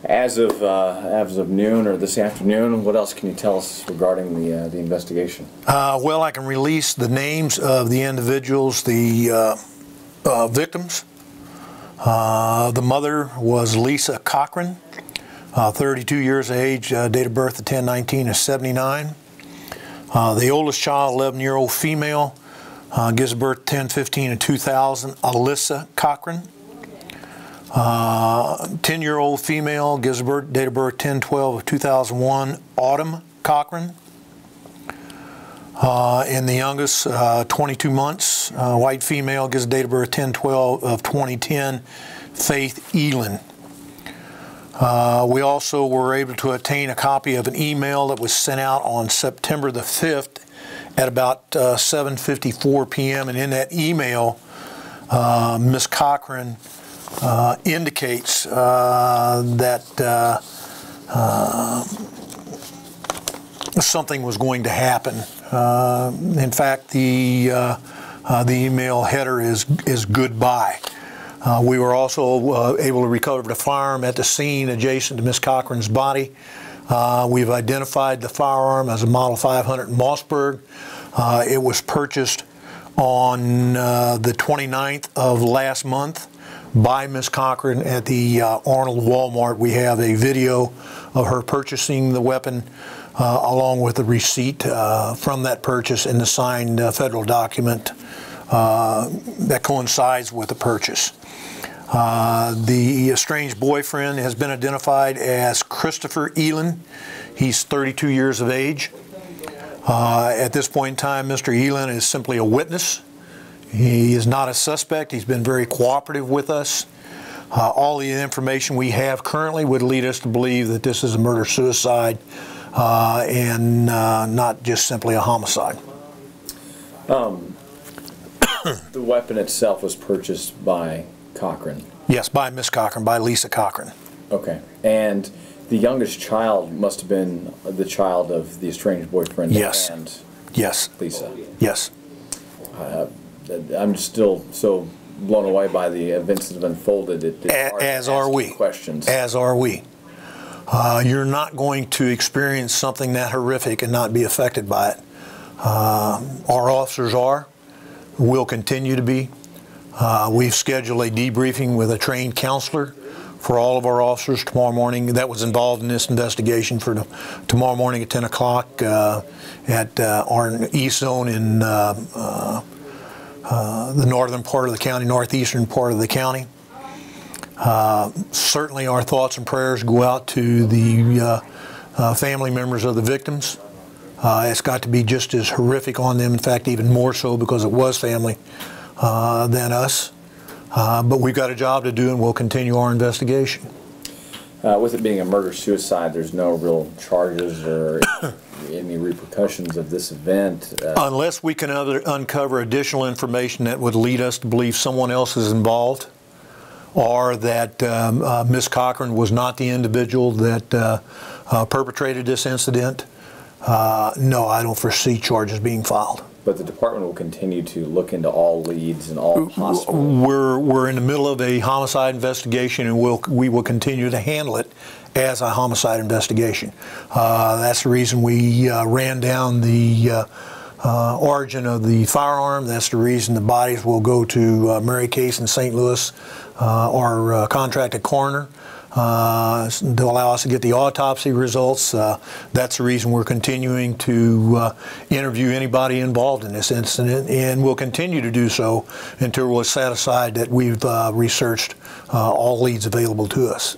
As of noon or this afternoon, what else can you tell us regarding the investigation? Well, I can release the names of the individuals, the victims. The mother was Lisa Cochran, 32 years of age, date of birth of 10/19 is 79. The oldest child, 11-year-old female, gives birth 10/15 of 2000, Alyssa Cochran. 10-year-old female gives birth, date of birth 10/12 of 2001, Autumn Cochran. And the youngest, 22 months, white female, gives date of birth 10/12 of 2010, Faith Elin. We also were able to obtain a copy of an email that was sent out on September the 5th at about 7:54 p.m. and in that email, Ms. Cochran indicates that something was going to happen. In fact, the email header is goodbye. We were also able to recover the firearm at the scene adjacent to Ms. Cochran's body. We've identified the firearm as a Model 500 Mossberg. It was purchased on the 29th of last month by Ms. Cochran at the Arnold Walmart. We have a video of her purchasing the weapon along with the receipt from that purchase and the signed federal document that coincides with the purchase. The estranged boyfriend has been identified as Christopher Elin. He's 32 years of age. At this point in time, Mr. Elin is simply a witness. He is not a suspect. He's been very cooperative with us. All the information we have currently would lead us to believe that this is a murder-suicide and not just simply a homicide. The weapon itself was purchased by Cochran? Yes, by Miss Cochran, by Lisa Cochran. Okay. And the youngest child must have been the child of the estranged boyfriend? Yes. And yes. Lisa? Yes. I'm still so blown away by the events that have unfolded. As are we. Questions. As are we. You're not going to experience something that horrific and not be affected by it. Our officers are. Will continue to be. We've scheduled a debriefing with a trained counselor for all of our officers tomorrow morning that was involved in this investigation for tomorrow morning at 10 o'clock at our East Zone in the northern part of the county, northeastern part of the county. Certainly our thoughts and prayers go out to the family members of the victims. It's got to be just as horrific on them, in fact even more so because it was family than us. But we've got a job to do and we'll continue our investigation. With it being a murder-suicide, there's no real charges or any repercussions of this event? Unless we can uncover additional information that would lead us to believe someone else is involved, or that Ms. Cochran was not the individual that perpetrated this incident, no, I don't foresee charges being filed. But the department will continue to look into all leads and all possible... We're in the middle of a homicide investigation, and we will continue to handle it as a homicide investigation. That's the reason we ran down the origin of the firearm. That's the reason the bodies will go to Mary Case in St. Louis, our contracted coroner, to allow us to get the autopsy results. That's the reason we're continuing to interview anybody involved in this incident, and we'll continue to do so until we're satisfied that we've researched all leads available to us.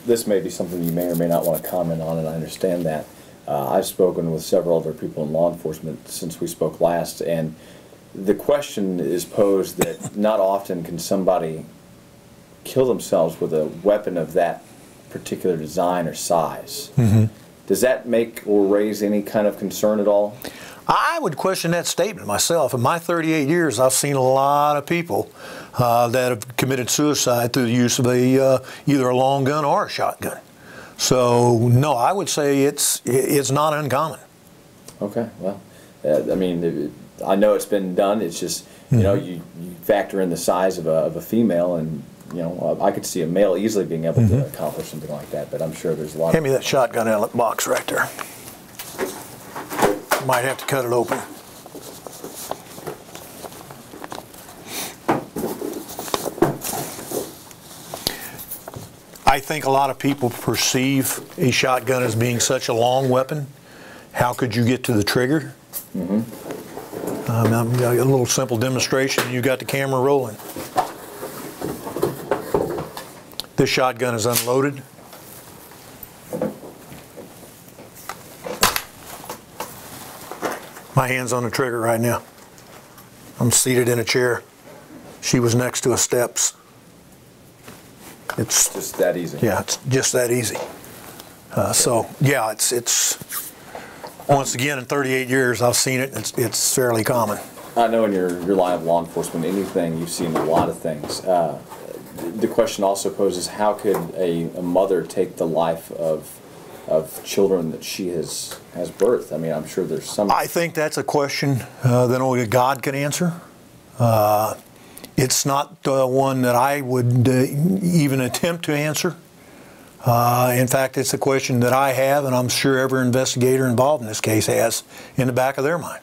This may be something you may or may not want to comment on, and I understand that. I've spoken with several other people in law enforcement since we spoke last, and the question is posed that not often can somebody kill themselves with a weapon of that particular design or size. Mm-hmm. Does that make or raise any kind of concern at all? I would question that statement myself. In my 38 years, I've seen a lot of people that have committed suicide through the use of either a long gun or a shotgun. So, no, I would say it's not uncommon. Okay, well, I mean, I know it's been done. It's just, you know, you factor in the size of a female, and you know, I could see a male easily being able to accomplish something like that, but I'm sure there's a lot. Hand me that shotgun element box right there. Might have to cut it open. I think a lot of people perceive a shotgun as being such a long weapon. How could you get to the trigger? I've got a little simple demonstration. You got the camera rolling. This shotgun is unloaded. My hand's on the trigger right now. I'm seated in a chair. She was next to a steps. It's just that easy. Yeah, it's just that easy. So yeah, it's once again in 38 years I've seen it. It's fairly common. I know in your line of law enforcement, anything you've seen a lot of things. The question also poses: how could a mother take the life of children that she has birthed? I mean, I'm sure there's some. I think that's a question that only God can answer. It's not one that I would even attempt to answer. In fact, it's a question that I have, and I'm sure every investigator involved in this case has in the back of their mind.